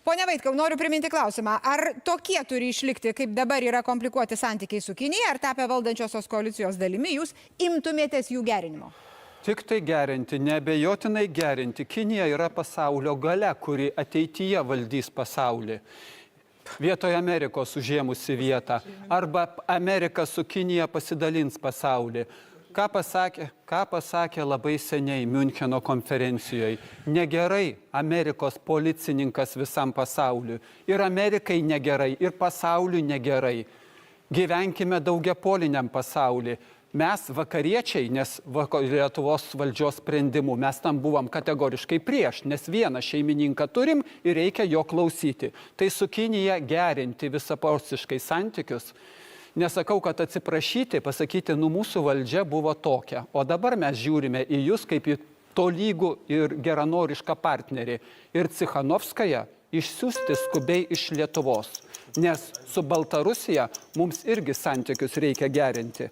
Pone Vaitkau, noriu priminti klausimą. Ar tokie turi išlikti, kaip dabar yra komplikuoti santykiai su Kinija, ar tapę valdančiosios koalicijos dalimi, jūs imtumėtės jų gerinimo? Tik tai gerinti, neabejotinai gerinti. Kinija yra pasaulio gale, kuri ateityje valdys pasaulį. Vietoje Amerikos užėmusi vietą. Arba Amerika su Kinija pasidalins pasaulį. Ką pasakė labai seniai Miuncheno konferencijoje? Negerai Amerikos policininkas visam pasauliu. Ir Amerikai negerai, ir pasauliui negerai. Gyvenkime daugiapoliniam pasauliu. Mes vakariečiai, nes Lietuvos valdžios sprendimų, mes tam buvom kategoriškai prieš, nes vieną šeimininką turim ir reikia jo klausyti. Tai su Kinija gerinti visapusiškai santykius. Nesakau, kad atsiprašyti, pasakyti, mūsų valdžia buvo tokia, o dabar mes žiūrime į jūs kaip į tolygų ir geranorišką partnerį. Ir Cichanovskają išsiųsti skubiai iš Lietuvos, nes su Baltarusija mums irgi santykius reikia gerinti.